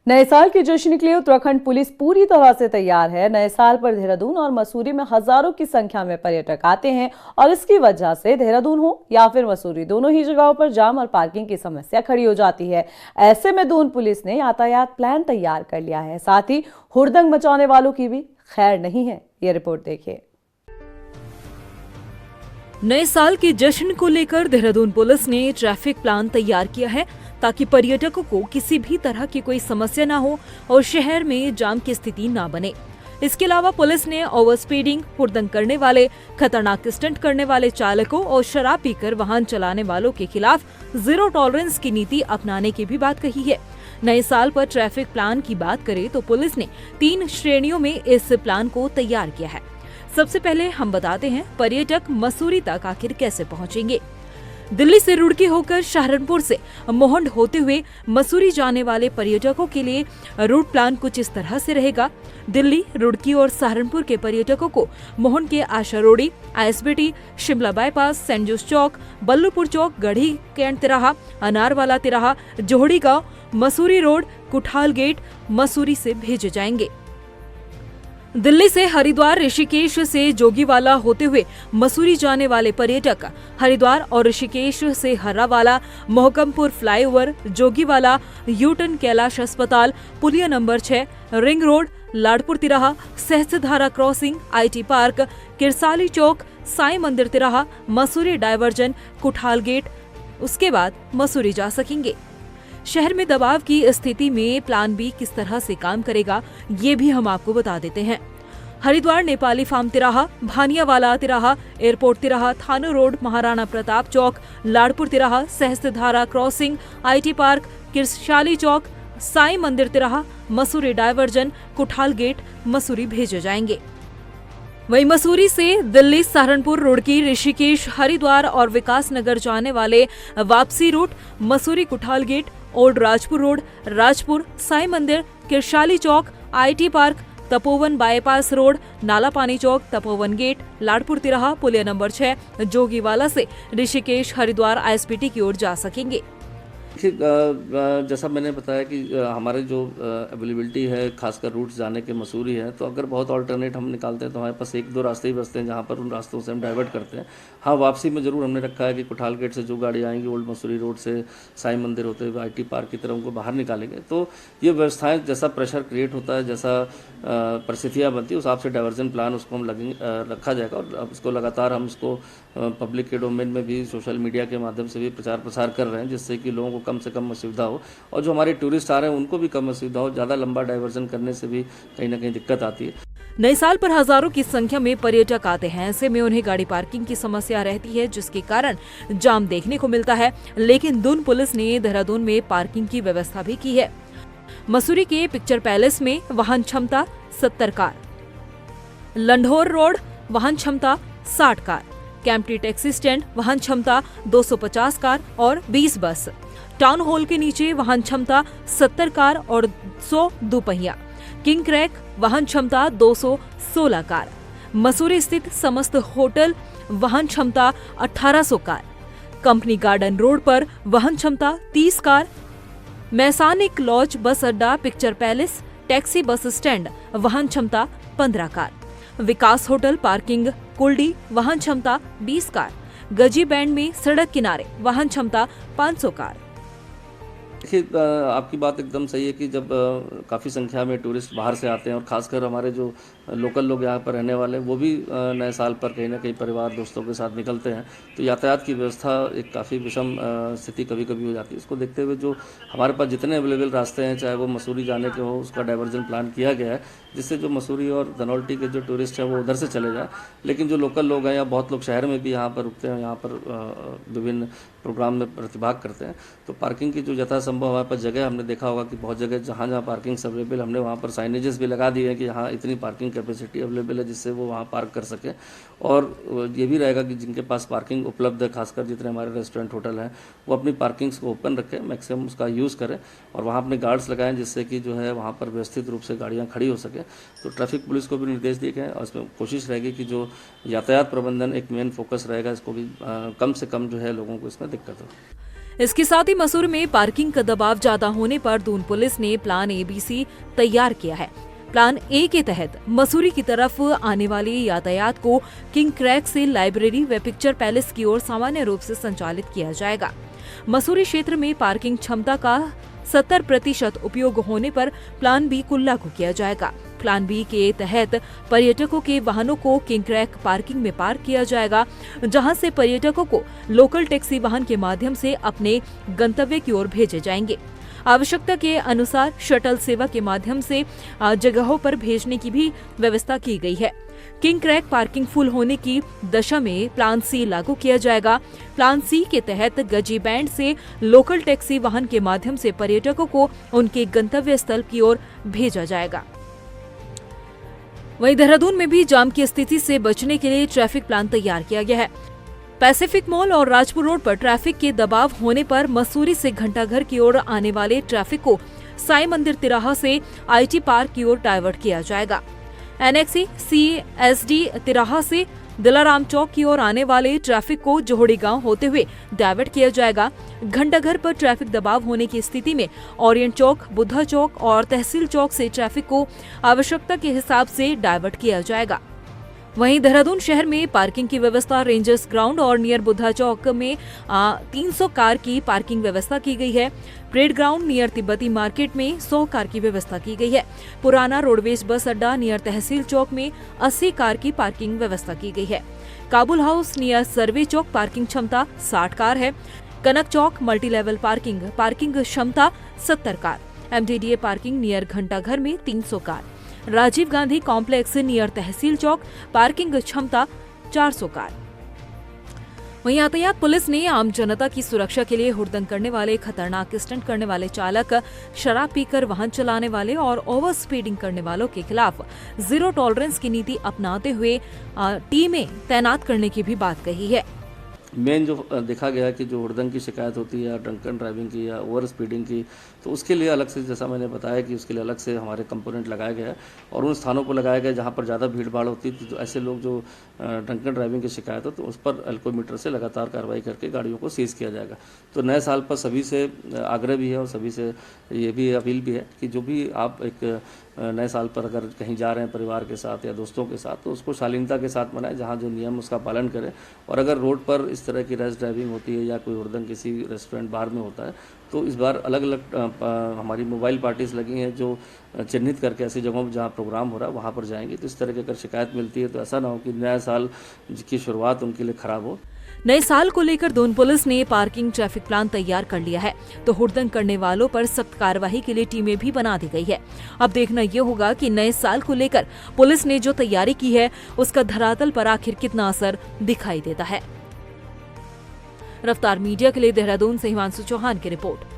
नए साल के जश्न के लिए उत्तराखंड पुलिस पूरी तरह से तैयार है। नए साल पर देहरादून और मसूरी में हजारों की संख्या में पर्यटक आते हैं और इसकी वजह से देहरादून हो या फिर मसूरी, दोनों ही जगहों पर जाम और पार्किंग की समस्या खड़ी हो जाती है। ऐसे में दून पुलिस ने यातायात प्लान तैयार कर लिया है। साथ ही हुड़दंग मचाने वालों की भी खैर नहीं है। ये रिपोर्ट देखिए। नए साल के जश्न को लेकर देहरादून पुलिस ने ट्रैफिक प्लान तैयार किया है ताकि पर्यटकों को किसी भी तरह की कोई समस्या न हो और शहर में जाम की स्थिति न बने। इसके अलावा पुलिस ने ओवर स्पीडिंग, हुड़दंग करने वाले, खतरनाक स्टंट करने वाले चालकों और शराब पीकर वाहन चलाने वालों के खिलाफ जीरो टॉलरेंस की नीति अपनाने की भी बात कही है। नए साल पर ट्रैफिक प्लान की बात करें तो पुलिस ने 3 श्रेणियों में इस प्लान को तैयार किया है। सबसे पहले हम बताते हैं पर्यटक मसूरी तक आखिर कैसे पहुंचेंगे। दिल्ली से रुड़की होकर सहारनपुर से मोहंड होते हुए मसूरी जाने वाले पर्यटकों के लिए रूट प्लान कुछ इस तरह से रहेगा। दिल्ली, रुड़की और सहारनपुर के पर्यटकों को मोहंड के आशा रोडी, आईएसबीटी, शिमला बाईपास, सेंट जोस चौक, बल्लूपुर चौक, गढ़ी कैंट तिराहा, अनारवाला तिराहा, जोहड़ी गांव, मसूरी रोड, कुठाल गेट, मसूरी से भेजे जाएंगे। दिल्ली से हरिद्वार, ऋषिकेश से जोगीवाला होते हुए मसूरी जाने वाले पर्यटक हरिद्वार और ऋषिकेश से हर्रावाला, मोहकमपुर फ्लाईओवर, जोगीवाला, यूटन कैलाश अस्पताल, पुलिया नंबर 6, रिंग रोड, लाडपुर तिराहा, Sahastradhara crossing, IT park, Kirsali चौक, साईं मंदिर तिराहा, मसूरी डायवर्जन, कुठाल गेट, उसके बाद मसूरी जा सकेंगे। शहर में दबाव की स्थिति में प्लान बी किस तरह से काम करेगा ये भी हम आपको बता देते हैं। हरिद्वार नेपाली फार्म तिराहा, भानियावाला तिराहा, एयरपोर्ट तिराहा, थानो रोड, महाराणा प्रताप चौक, लाडपुर तिराहा, Sahastradhara crossing, IT park, Kirsali चौक, साईं मंदिर तिराहा, मसूरी डायवर्जन, कुठाल गेट, मसूरी भेजे जाएंगे। वहीं मसूरी से दिल्ली, सहारनपुर, रुड़की, ऋषिकेश, हरिद्वार और विकास नगर जाने वाले वापसी route Mussoorie, Kuthal gate, old Rajpur road, Rajpur, Sai Mandir, Kirsali Chowk, IT park, Tapovan bypass road, Nala Pani Chowk, Tapovan gate, Ladpur तिराहा, पुलिया नंबर 6, जोगीवाला से ऋषिकेश, हरिद्वार, आईएसबीटी की ओर जा सकेंगे। जैसा मैंने बताया कि हमारे जो अवेलेबिलिटी है खासकर रूट्स जाने के मसूरी है, तो अगर बहुत ऑल्टरनेट हम निकालते हैं तो हमारे पास 1-2 रास्ते ही बचते हैं जहाँ पर उन रास्तों से हम डाइवर्ट करते हैं। हाँ, वापसी में ज़रूर हमने रखा है कि कुठाल गेट से जो गाड़ी आएंगी ओल्ड मसूरी रोड से साईं मंदिर होते हुए आईटी पार्क की तरफ उनको बाहर निकालेंगे। तो ये व्यवस्थाएँ, जैसा प्रेशर क्रिएट होता है, जैसा परिस्थितियाँ बनती है, उस हिसाब से डाइवर्जन प्लान उसको हम रखा जाएगा और उसको लगातार हम इसको पब्लिक के डोमेन में भी, सोशल मीडिया के माध्यम से भी प्रचार प्रसार कर रहे हैं, जिससे कि लोगों को कम से कम असुविधा हो और जो हमारे टूरिस्ट आ रहे हैं उनको भी कम असुविधा हो। ज़्यादा लंबा डाइवर्जन करने से भी कहीं ना कहीं दिक्कत आती है। नए साल पर हजारों की संख्या में पर्यटक आते हैं। ऐसे में उन्हें गाड़ी पार्किंग की समस्या रहती है, जिसके कारण जाम देखने को मिलता है। लेकिन दून पुलिस ने देहरादून में पार्किंग की व्यवस्था भी की है। मसूरी के पिक्चर पैलेस में वाहन क्षमता 70 कार, लंढोर रोड वाहन क्षमता 60 कार, कैंपटी टैक्सी स्टैंड वाहन क्षमता 250 कार और 20 बस, टाउन हॉल के नीचे वाहन क्षमता 70 कार और 100 दोपहिया, किंग क्रैक वाहन क्षमता 216 कार, मसूरी स्थित समस्त होटल वाहन क्षमता 1800 कार, कंपनी गार्डन रोड पर वाहन क्षमता 30 कार, मैसानिक लॉज बस अड्डा, picture palace, taxi bus stand वाहन क्षमता 15 कार, विकास होटल पार्किंग कुल्डी वाहन क्षमता 20 कार, गजी बैंड में सड़क किनारे वाहन क्षमता 500 कार। देखिए, आपकी बात एकदम सही है कि जब काफ़ी संख्या में टूरिस्ट बाहर से आते हैं और ख़ासकर हमारे जो लोकल लोग यहाँ पर रहने वाले हैं वो भी नए साल पर कहीं ना कहीं परिवार दोस्तों के साथ निकलते हैं, तो यातायात की व्यवस्था एक काफ़ी विषम स्थिति कभी कभी हो जाती है। इसको देखते हुए जो हमारे पास जितने अवेलेबल रास्ते हैं, चाहे वो मसूरी जाने के हो, उसका डाइवर्जन प्लान किया गया है, जिससे जो मसूरी और धनौल्टी के जो टूरिस्ट हैं वो उधर से चले जाएँ। लेकिन जो लोकल लोग हैं या बहुत लोग शहर में भी यहाँ पर रुकते हैं, यहाँ पर विभिन्न प्रोग्राम में प्रतिभाग करते हैं, तो पार्किंग की जो यथासंभव हमारे पास जगह, हमने देखा होगा कि बहुत जगह जहाँ जहाँ पार्किंग अवेलेबल, हमने वहाँ पर साइनेजेस भी लगा दिए हैं कि यहाँ इतनी पार्किंग कैपेसिटी अवेलेबल है जिससे वो वहाँ पार्क कर सकें। और ये भी रहेगा कि जिनके पास पार्किंग उपलब्ध है, खासकर जितने हमारे रेस्टोरेंट होटल हैं, वो अपनी पार्किंग्स को ओपन रखें, मैक्सिमम उसका यूज़ करें और वहाँ अपने गार्ड्स लगाएं, जिससे कि जो है वहाँ पर व्यवस्थित रूप से गाड़ियाँ खड़ी हो सकें। तो ट्रैफिक पुलिस को भी निर्देश दिए गए और इसमें कोशिश रहेगी कि जो यातायात प्रबंधन एक मेन फोकस रहेगा, इसको भी कम से कम जो है लोगों को इसमें दिक्कत हो। इसके साथ ही मसूरी में पार्किंग का दबाव ज्यादा होने पर दून पुलिस ने प्लान ABC तैयार किया है। प्लान A के तहत मसूरी की तरफ आने वाले यातायात को किंग क्रैक से लाइब्रेरी व पिक्चर पैलेस की ओर सामान्य रूप से संचालित किया जाएगा। मसूरी क्षेत्र में पार्किंग क्षमता का 70% उपयोग होने पर प्लान B को लागू किया जाएगा। प्लान B के तहत पर्यटकों के वाहनों को किंग क्रैक पार्किंग में पार्क किया जाएगा, जहां से पर्यटकों को लोकल टैक्सी वाहन के माध्यम से अपने गंतव्य की ओर भेजे जाएंगे। आवश्यकता के अनुसार शटल सेवा के माध्यम से जगहों पर भेजने की भी व्यवस्था की गई है। किंग क्रैक पार्किंग फुल होने की दशा में प्लान C लागू किया जाएगा। प्लान C के तहत गजी बैंड से लोकल टैक्सी वाहन के माध्यम से पर्यटकों को उनके गंतव्य स्थल की ओर भेजा जाएगा। वहीं देहरादून में भी जाम की स्थिति से बचने के लिए ट्रैफिक प्लान तैयार किया गया है। पैसिफिक मॉल और राजपुर रोड पर ट्रैफिक के दबाव होने पर मसूरी से घंटाघर की ओर आने वाले ट्रैफिक को साई मंदिर तिराहा से IT पार्क की ओर डाइवर्ट किया जाएगा। NXE CSD तिराहा से दिलाराम चौक की ओर आने वाले ट्रैफिक को जोहड़ी गांव होते हुए डाइवर्ट किया जाएगा। घंटाघर पर ट्रैफिक दबाव होने की स्थिति में ओरिएंट चौक, बुद्धा चौक और तहसील चौक से ट्रैफिक को आवश्यकता के हिसाब से डाइवर्ट किया जाएगा। वहीं देहरादून शहर में पार्किंग की व्यवस्था रेंजर्स ग्राउंड और नियर बुद्धा चौक में 300 कार की पार्किंग व्यवस्था की गई है। परेड ग्राउंड नियर तिब्बती मार्केट में 100 कार की व्यवस्था की गई है। पुराना रोडवेज बस अड्डा नियर तहसील चौक में 80 कार की पार्किंग व्यवस्था की गई है। Kabul house near survey Chowk parking क्षमता 60 कार है। Kanak Chowk multi level parking क्षमता 70 car. MDDA parking near Ghantaghar में 300 car. Rajiv Gandhi complex near Tehsil Chowk parking क्षमता 400 कार। वहीं यातायात पुलिस ने आम जनता की सुरक्षा के लिए हुड़दंग करने वाले, खतरनाक स्टंट करने वाले चालक, शराब पीकर वाहन चलाने वाले और ओवर स्पीडिंग करने वालों के खिलाफ जीरो टॉलरेंस की नीति अपनाते हुए टीमें तैनात करने की भी बात कही है। मेन जो देखा गया कि जो हुड़दंग की शिकायत होती है या ड्रंकन ड्राइविंग की या ओवर स्पीडिंग की, तो उसके लिए अलग से, जैसा मैंने बताया कि उसके लिए अलग से हमारे कंपोनेंट लगाया गया है और उन स्थानों पर लगाया गया जहां पर ज़्यादा भीड़ भाड़ होती है। तो ऐसे लोग जो ड्रंकन ड्राइविंग की शिकायत हो तो उस पर अल्कोमीटर से लगातार कार्रवाई करके गाड़ियों को सीज किया जाएगा। तो नए साल पर सभी से आग्रह भी है और सभी से ये भी अपील भी है कि जो भी आप एक नए साल पर अगर कहीं जा रहे हैं परिवार के साथ या दोस्तों के साथ, तो उसको शालीनता के साथ मनाएं, जहाँ जो नियम उसका पालन करें। और अगर रोड पर इस तरह की रैश ड्राइविंग होती है या कोई हुड़दंग किसी रेस्टोरेंट बार में होता है, तो इस बार अलग अलग हमारी मोबाइल पार्टीज लगी हैं जो चिन्हित करके ऐसी जगहों पर जहाँ प्रोग्राम हो रहा है वहाँ पर जाएंगी। तो इस तरह की अगर शिकायत मिलती है तो ऐसा ना हो कि नया साल की शुरुआत उनके लिए खराब हो। नए साल को लेकर दून पुलिस ने पार्किंग ट्रैफिक प्लान तैयार कर लिया है, तो हुड़दंग करने वालों पर सख्त कार्रवाई के लिए टीमें भी बना दी गई है। अब देखना ये होगा कि नए साल को लेकर पुलिस ने जो तैयारी की है उसका धरातल पर आखिर कितना असर दिखाई देता है। रफ्तार मीडिया के लिए देहरादून से हिमांशु चौहान की रिपोर्ट।